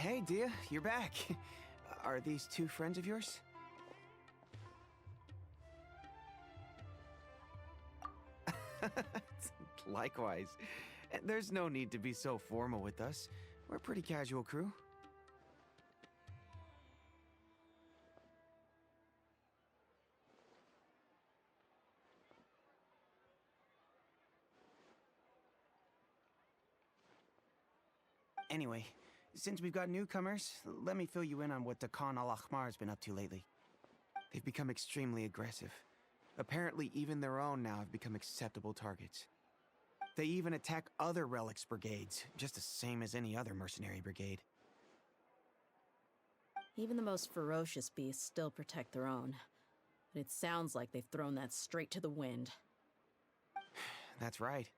Hey, Dia, you're back. Are these two friends of yours? Likewise. There's no need to be so formal with us. We're a pretty casual crew. Anyway, since we've got newcomers, let me fill you in on what the Khan al-Ahmar has been up to lately. They've become extremely aggressive. Apparently, even their own now have become acceptable targets. They even attack other relics brigades, just the same as any other mercenary brigade. Even the most ferocious beasts still protect their own. But it sounds like they've thrown that straight to the wind. That's right.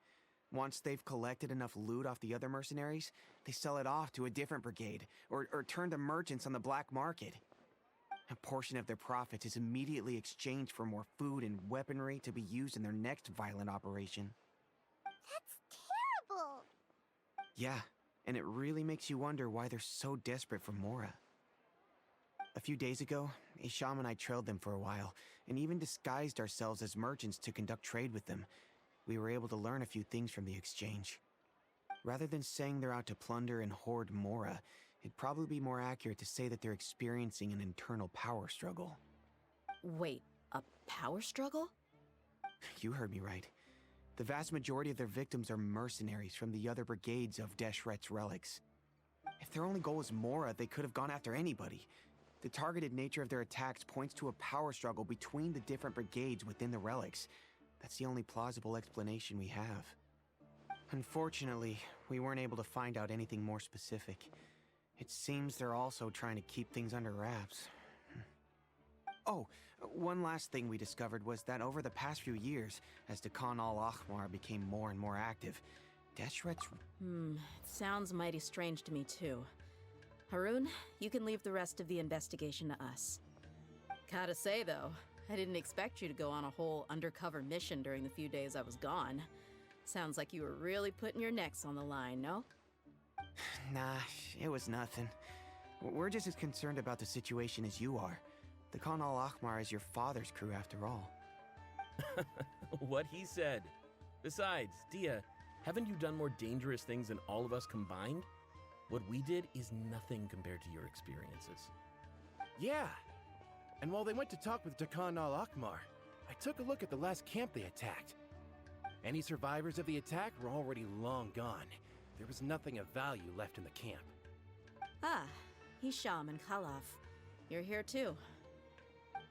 Once they've collected enough loot off the other mercenaries, they sell it off to a different brigade, or turn to merchants on the black market. A portion of their profits is immediately exchanged for more food and weaponry to be used in their next violent operation. That's terrible! Yeah, and it really makes you wonder why they're so desperate for Mora. A few days ago, Isham and I trailed them for a while, and even disguised ourselves as merchants to conduct trade with them. We were able to learn a few things from the exchange. Rather than saying they're out to plunder and hoard Mora, it'd probably be more accurate to say that they're experiencing an internal power struggle. Wait, a power struggle? You heard me right. The vast majority of their victims are mercenaries from the other brigades of Deshret's relics. If their only goal was Mora, they could have gone after anybody. The targeted nature of their attacks points to a power struggle between the different brigades within the relics. That's the only plausible explanation we have. Unfortunately, we weren't able to find out anything more specific. It seems they're also trying to keep things under wraps. Oh, one last thing we discovered was that over the past few years, as the Khan al-Ahmar became more and more active, Deshret's... It sounds mighty strange to me too. Harun, you can leave the rest of the investigation to us. Gotta say though, I didn't expect you to go on a whole undercover mission during the few days I was gone. Sounds like you were really putting your necks on the line, no? Nah, it was nothing. We're just as concerned about the situation as you are. The Khan al-Ahmar is your father's crew after all. What he said. Besides, Dia, haven't you done more dangerous things than all of us combined? What we did is nothing compared to your experiences. Yeah. And while they went to talk with Khan al-Ahmar, I took a look at the last camp they attacked. Any survivors of the attack were already long gone. There was nothing of value left in the camp. Ah, Hisham and Khalaf. You're here too.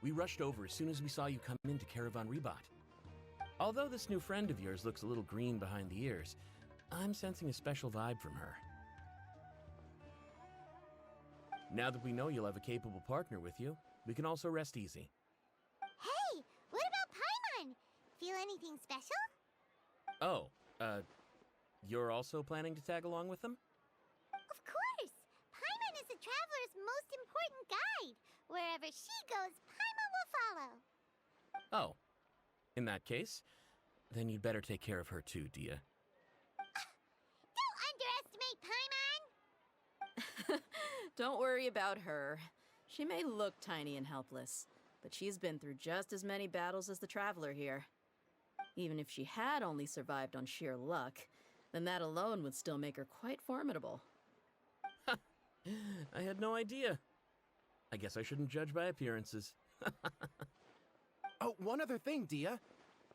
We rushed over as soon as we saw you come into Caravan Ribat. Although this new friend of yours looks a little green behind the ears, I'm sensing a special vibe from her. Now that we know you'll have a capable partner with you, we can also rest easy. Hey, what about Paimon? Feel anything special? Oh, you're also planning to tag along with them? Of course! Paimon is the traveler's most important guide. Wherever she goes, Paimon will follow. Oh. In that case, then you'd better take care of her too, Dia. Don't underestimate Paimon! Don't worry about her. She may look tiny and helpless, but she's been through just as many battles as the traveler here. Even if she had only survived on sheer luck, then that alone would still make her quite formidable. I had no idea. I guess I shouldn't judge by appearances. Oh, one other thing, Dia.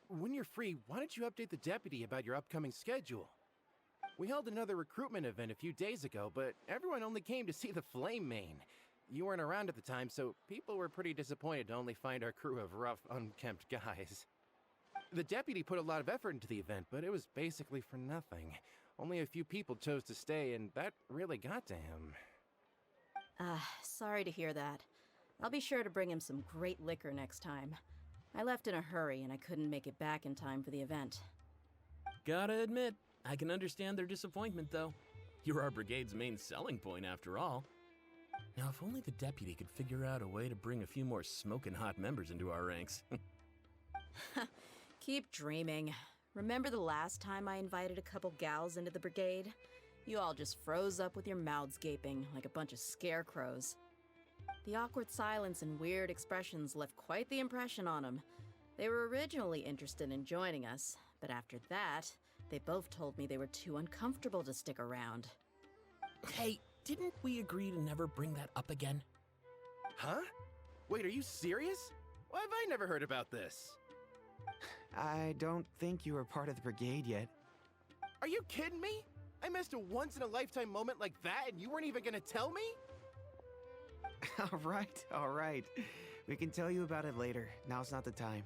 When you're free, why don't you update the deputy about your upcoming schedule? We held another recruitment event a few days ago, but everyone only came to see the Flame Main. You weren't around at the time, so people were pretty disappointed to only find our crew of rough, unkempt guys. The deputy put a lot of effort into the event, but it was basically for nothing. Only a few people chose to stay, and that really got to him. Sorry to hear that. I'll be sure to bring him some great liquor next time. I left in a hurry and I couldn't make it back in time for the event. Gotta admit, I can understand their disappointment though. You're our brigade's main selling point after all. Now if only the deputy could figure out a way to bring a few more smoking hot members into our ranks. Keep dreaming. Remember the last time I invited a couple gals into the brigade? You all just froze up with your mouths gaping like a bunch of scarecrows. The awkward silence and weird expressions left quite the impression on them. They were originally interested in joining us, but after that, they both told me they were too uncomfortable to stick around. Hey, didn't we agree to never bring that up again? Huh? Wait, are you serious? Why have I never heard about this? I don't think you were part of the brigade yet. Are you kidding me? I missed a once-in-a-lifetime moment like that and you weren't even gonna tell me? All right. We can tell you about it later. Now's not the time.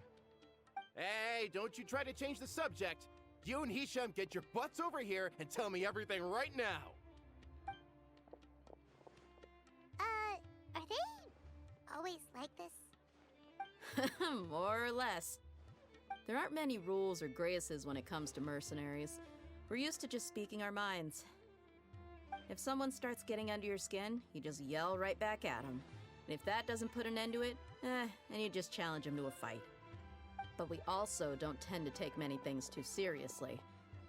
Hey, don't you try to change the subject. You and Hisham get your butts over here and tell me everything right now. Are they always like this? More or less. There aren't many rules or graces when it comes to mercenaries. We're used to just speaking our minds. If someone starts getting under your skin, you just yell right back at them. And if that doesn't put an end to it, then you just challenge them to a fight. But we also don't tend to take many things too seriously.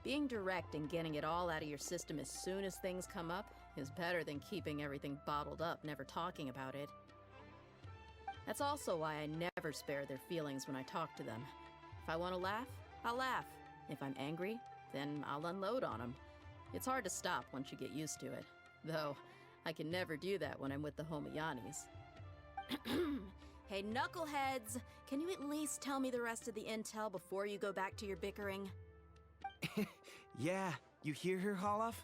Being direct and getting it all out of your system as soon as things come up is better than keeping everything bottled up, never talking about it. That's also why I never spare their feelings when I talk to them. If I want to laugh, I'll laugh. If I'm angry, then I'll unload on them. It's hard to stop once you get used to it. Though, I can never do that when I'm with the Homayanis. Hey, knuckleheads! Can you at least tell me the rest of the intel before you go back to your bickering? Yeah, you hear her, Holof?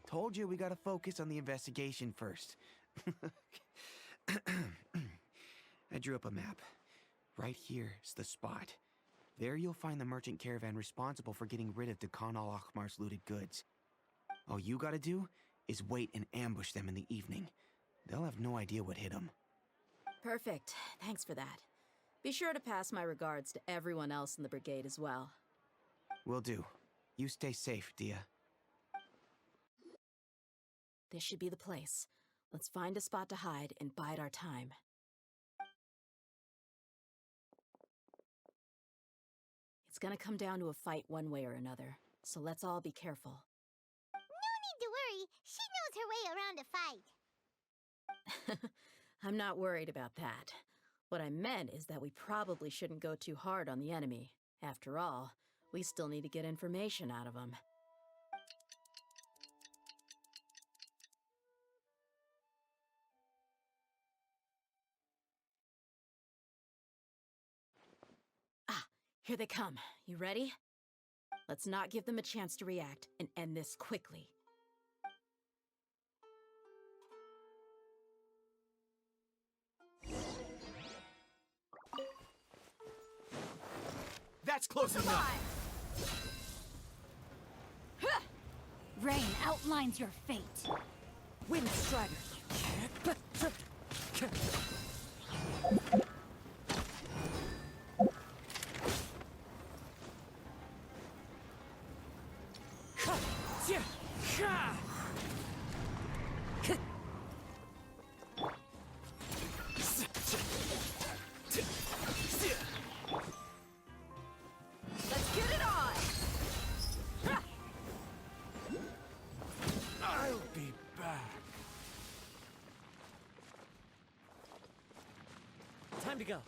Told you we gotta focus on the investigation first. I drew up a map. Right here's the spot. There you'll find the merchant caravan responsible for getting rid of Khan al-Akhmar's looted goods. All you gotta do is wait and ambush them in the evening. They'll have no idea what hit them. Perfect. Thanks for that. Be sure to pass my regards to everyone else in the brigade as well. Will do. You stay safe, Dia. This should be the place. Let's find a spot to hide and bide our time. It's gonna come down to a fight one way or another, so let's all be careful. No need to worry. She knows her way around a fight. I'm not worried about that. What I meant is that we probably shouldn't go too hard on the enemy. After all, we still need to get information out of them. Ah, here they come. You ready? Let's not give them a chance to react and end this quickly. That's close enough! Rain outlines your fate. Wind Strider! Let's get it on! I'll be back. Time to go.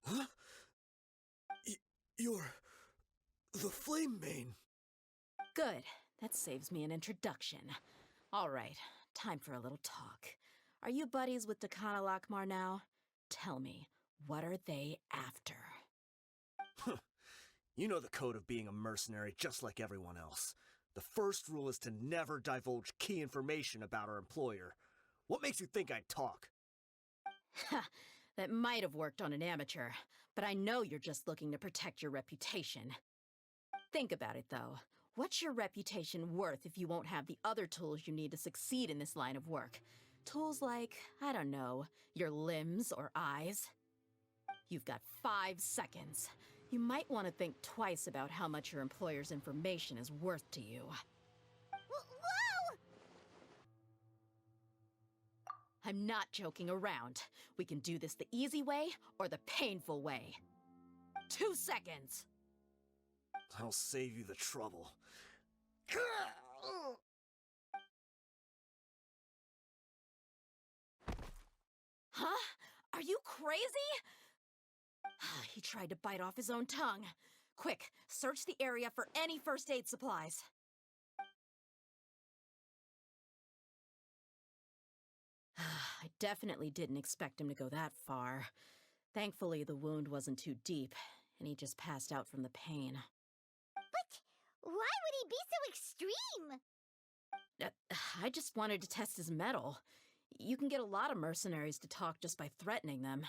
Huh? You're the Flame Mane. Good. That saves me an introduction. All right, time for a little talk. Are you buddies with Khan al-Akhmar now? Tell me, what are they after? You know the code of being a mercenary just like everyone else. The first rule is to never divulge key information about our employer. What makes you think I'd talk? Ha! That might have worked on an amateur, but I know you're just looking to protect your reputation. Think about it, though. What's your reputation worth if you won't have the other tools you need to succeed in this line of work? Tools like, I don't know, your limbs or eyes? You've got 5 seconds. You might want to think twice about how much your employer's information is worth to you. Whoa! I'm not joking around. We can do this the easy way or the painful way. 2 seconds! I'll save you the trouble. Huh? Are you crazy? He tried to bite off his own tongue. Quick, search the area for any first aid supplies. I definitely didn't expect him to go that far. Thankfully, the wound wasn't too deep, and he just passed out from the pain. But why would he be so extreme? I just wanted to test his mettle. You can get a lot of mercenaries to talk just by threatening them.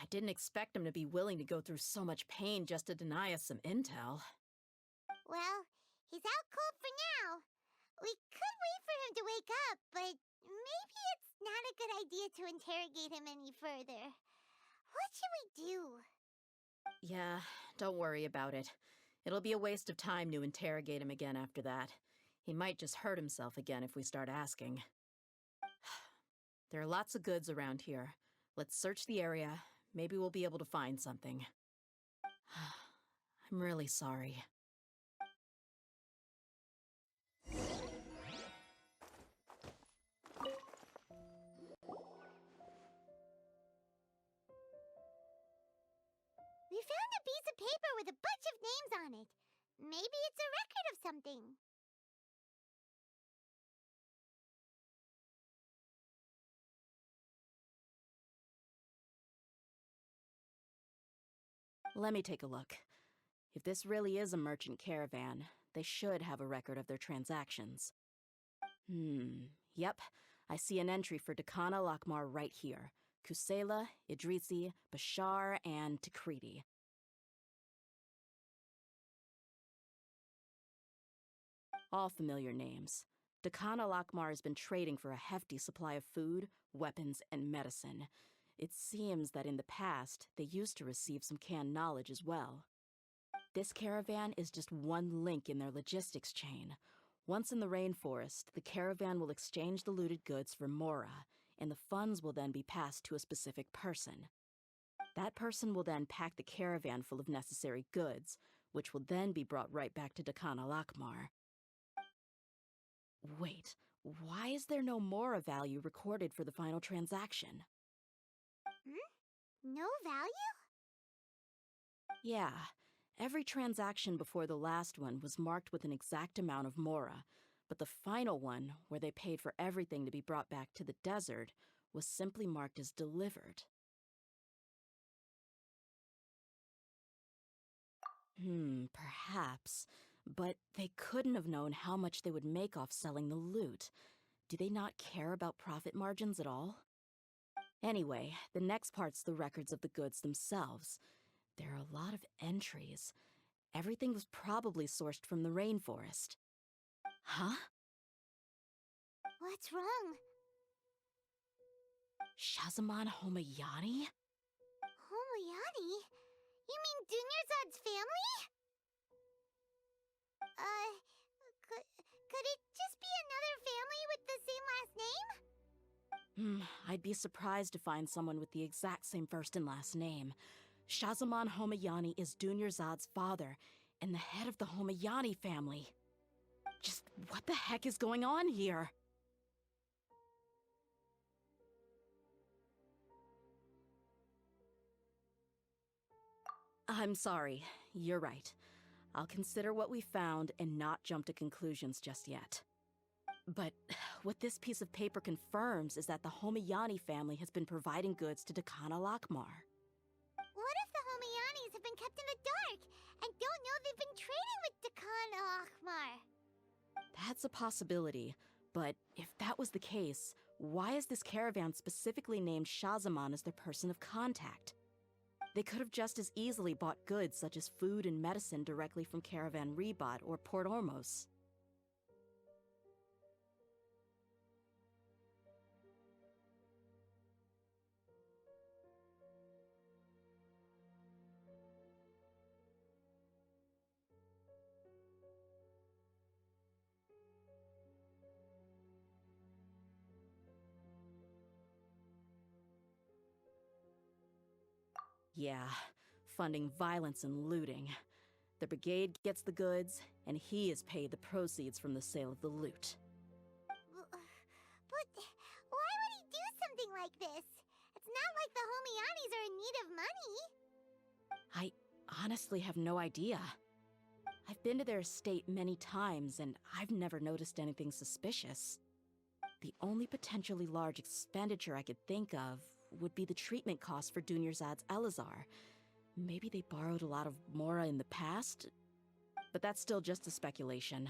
I didn't expect him to be willing to go through so much pain just to deny us some intel. Well, he's out cold for now. We could wait for him to wake up, but maybe it's not a good idea to interrogate him any further. What should we do? Yeah, don't worry about it. It'll be a waste of time to interrogate him again after that. He might just hurt himself again if we start asking. There are lots of goods around here. Let's search the area. Maybe we'll be able to find something. I'm really sorry. We found a piece of paper with a bunch of names on it. Maybe it's a record of something. Let me take a look. If this really is a merchant caravan, they should have a record of their transactions. Yep. I see an entry for Dakana Lakmar right here. Kusela, Idrisi, Bashar, and Takriti. All familiar names. Dakana Lakmar has been trading for a hefty supply of food, weapons, and medicine. It seems that in the past, they used to receive some canned knowledge as well. This caravan is just one link in their logistics chain. Once in the rainforest, the caravan will exchange the looted goods for Mora, and the funds will then be passed to a specific person. That person will then pack the caravan full of necessary goods, which will then be brought right back to Dakana Lakmar. Wait, why is there no Mora value recorded for the final transaction? No value? Yeah, every transaction before the last one was marked with an exact amount of Mora, but the final one, where they paid for everything to be brought back to the desert, was simply marked as delivered. Perhaps. But they couldn't have known how much they would make off selling the loot. Do they not care about profit margins at all? Anyway, the next part's the records of the goods themselves. There are a lot of entries. Everything was probably sourced from the rainforest. Huh? What's wrong? Shazamon Homayani? Homayani? You mean Dunyarzad's family? Could it just be another family with the same last name? I'd be surprised to find someone with the exact same first and last name. Shazamon Homayani is Dunyarzad's father, and the head of the Homayani family. Just what the heck is going on here? I'm sorry, you're right. I'll consider what we found and not jump to conclusions just yet. But what this piece of paper confirms is that the Homayani family has been providing goods to Dakana Lakmar. What if the Homayanis have been kept in the dark and don't know they've been trading with Dakana Akhmar? That's a possibility, but if that was the case, why is this caravan specifically named Shazamon as their person of contact? They could have just as easily bought goods such as food and medicine directly from Caravan Rebot or Port Ormos. Yeah, funding violence and looting. The brigade gets the goods, and he is paid the proceeds from the sale of the loot. But why would he do something like this? It's not like the Homianis are in need of money. I honestly have no idea. I've been to their estate many times, and I've never noticed anything suspicious. The only potentially large expenditure I could think of would be the treatment costs for Dunyarzad's Elazar. Maybe they borrowed a lot of Mora in the past? But that's still just a speculation.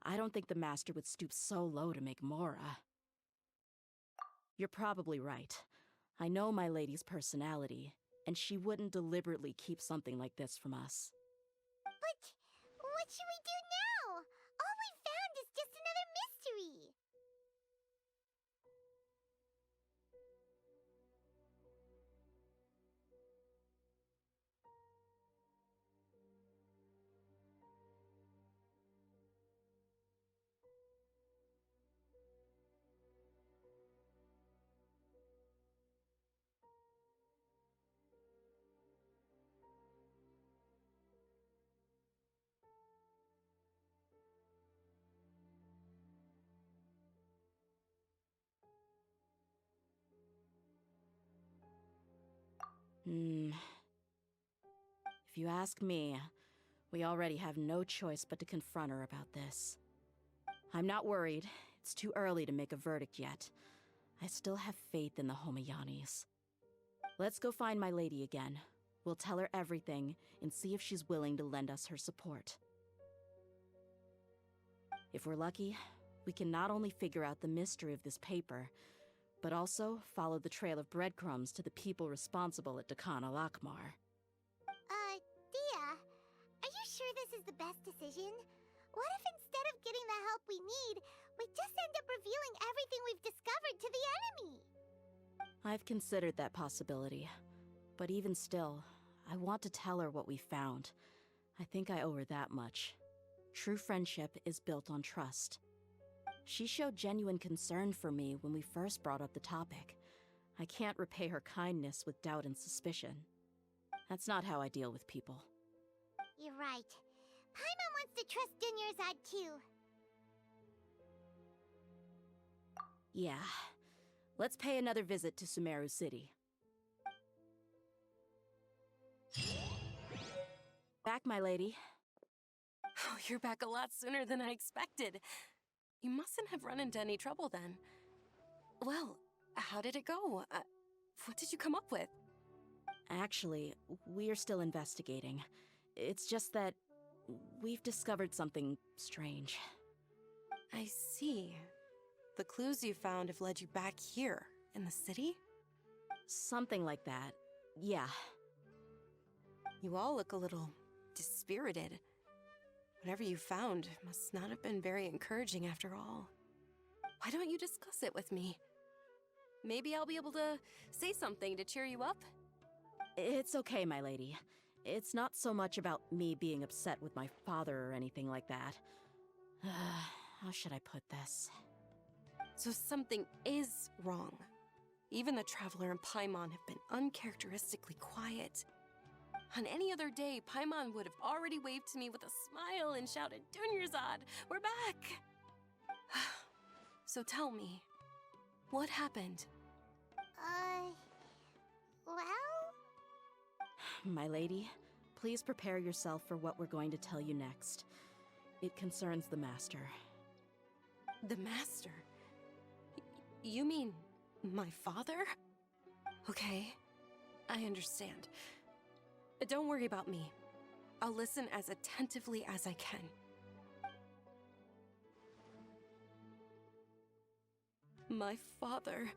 I don't think the Master would stoop so low to make Mora. You're probably right. I know my lady's personality, and she wouldn't deliberately keep something like this from us. But what should we do now? All we found is just another mystery. If you ask me, we already have no choice but to confront her about this. I'm not worried. It's too early to make a verdict yet. I still have faith in the Homianis. Let's go find my lady again. We'll tell her everything and see if she's willing to lend us her support. If we're lucky, we can not only figure out the mystery of this paper, but also follow the trail of breadcrumbs to the people responsible at Dakan al-Akmar. Dia, are you sure this is the best decision? What if instead of getting the help we need, we just end up revealing everything we've discovered to the enemy? I've considered that possibility, but even still, I want to tell her what we found. I think I owe her that much. True friendship is built on trust. She showed genuine concern for me when we first brought up the topic. I can't repay her kindness with doubt and suspicion. That's not how I deal with people. You're right. Paimon wants to trust Dunyarzad too. Yeah. Let's pay another visit to Sumeru City. Back, my lady. Oh, you're back a lot sooner than I expected. You mustn't have run into any trouble then. Well, how did it go? What did you come up with? Actually, we're still investigating. It's just that we've discovered something strange. I see. The clues you found have led you back here, in the city? Something like that. Yeah. You all look a little dispirited. Whatever you found must not have been very encouraging after all. Why don't you discuss it with me? Maybe I'll be able to say something to cheer you up? It's okay, my lady. It's not so much about me being upset with my father or anything like that. How should I put this? So something is wrong. Even the Traveler and Paimon have been uncharacteristically quiet. On any other day, Paimon would have already waved to me with a smile and shouted, "Dunyarzad, we're back!" So tell me, what happened? Well? My lady, please prepare yourself for what we're going to tell you next. It concerns the Master. The Master? You mean my father? Okay, I understand. Don't worry about me. I'll listen as attentively as I can. My father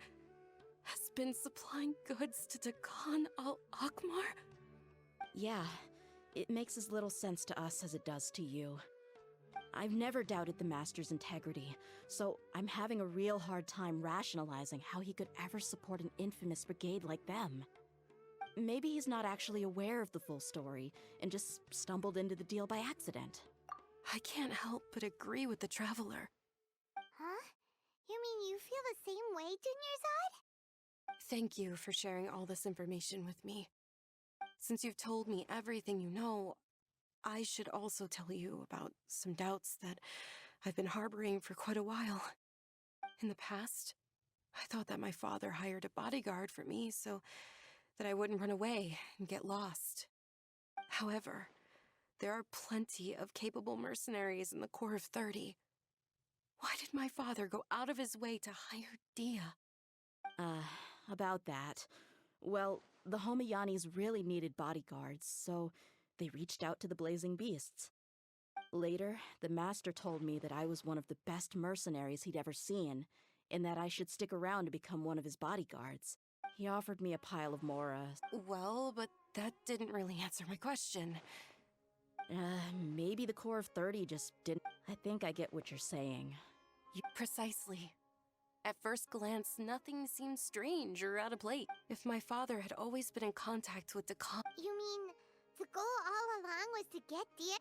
has been supplying goods to Dakan al-Akmar? Yeah, it makes as little sense to us as it does to you. I've never doubted the Master's integrity, so I'm having a real hard time rationalizing how he could ever support an infamous brigade like them. Maybe he's not actually aware of the full story and just stumbled into the deal by accident. I can't help but agree with the Traveler. Huh? You mean you feel the same way, Dunyarzad? Thank you for sharing all this information with me. Since you've told me everything you know, I should also tell you about some doubts that I've been harboring for quite a while. In the past, I thought that my father hired a bodyguard for me so that I wouldn't run away and get lost. However, there are plenty of capable mercenaries in the Corps of 30. Why did my father go out of his way to hire Dia? About that. Well, the Homayanis really needed bodyguards, so they reached out to the Blazing Beasts. Later, the Master told me that I was one of the best mercenaries he'd ever seen, and that I should stick around to become one of his bodyguards. He offered me a pile of Mora. Well, but that didn't really answer my question. Maybe the Corps of 30 just didn't. I think I get what you're saying. Precisely. At first glance, nothing seemed strange or out of place. If my father had always been in contact with the You mean the goal all along was to get Dia?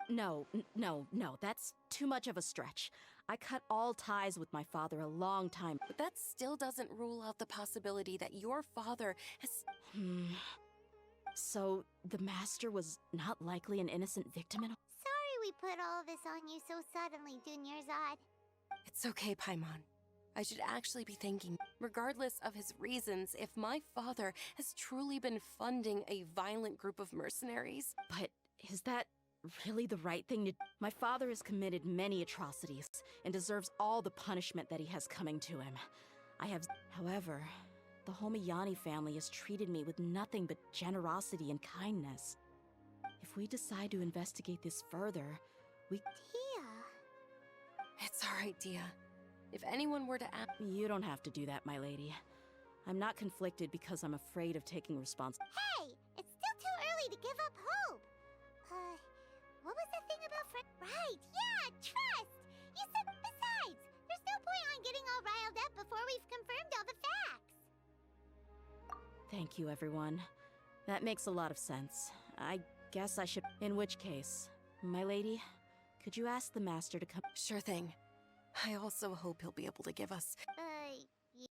No, that's too much of a stretch. I cut all ties with my father a long time. But that still doesn't rule out the possibility that your father has... So, the Master was not likely an innocent victim at all? Sorry we put all of this on you so suddenly, Junior Zod. It's okay, Paimon. I should actually be thanking, regardless of his reasons, if my father has truly been funding a violent group of mercenaries. But is that really the right thing to do? My father has committed many atrocities and deserves all the punishment that he has coming to him. However, the Homayani family has treated me with nothing but generosity and kindness. If we decide to investigate this further, Dia. It's all right, Dia. If anyone were to ask... You don't have to do that, my lady. I'm not conflicted because I'm afraid of taking responsibility. Hey, it's still too early to give up hope. What was the thing about Right, yeah, trust. You said besides, there's no point on getting all riled up before we've confirmed all the facts. Thank you, everyone. That makes a lot of sense. I guess I should... In which case, my lady, could you ask the Master to come... Sure thing. I also hope he'll be able to give us...